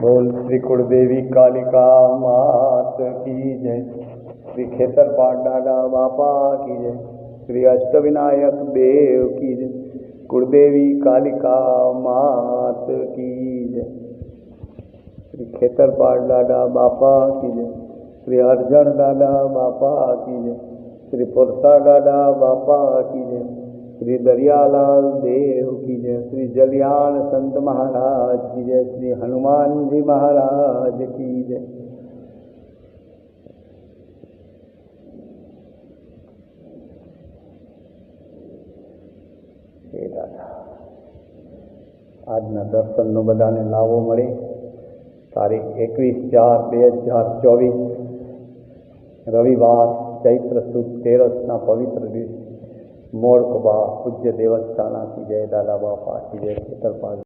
बोल श्री कुलदेवी कालिका मात की जय। श्री खेतरपाट दादा बापा की जय। श्री अष्टविनायक देव की जय। कुलदेवी कालिका मात की जय। श्री खेतरपाट दादा बापा की जय। श्री अर्जन दादा बापा की जय। श्री पुरसा दादा बापा की जय। श्री दरियालाल देव की जय। श्री जलियान संत महाराज की जय। श्री हनुमान जी महाराज की जय। हे दादा, આજના દર્શનનો બધાને લાવો મળે। તારીખ 21/4/2024 રવિવાર ચૈત્ર સુદ 13ના પવિત્ર દિવસે મોડકબા પૂજ્ય દેવસ્થાના की जय। दादा बापा की जय। खेतरपाट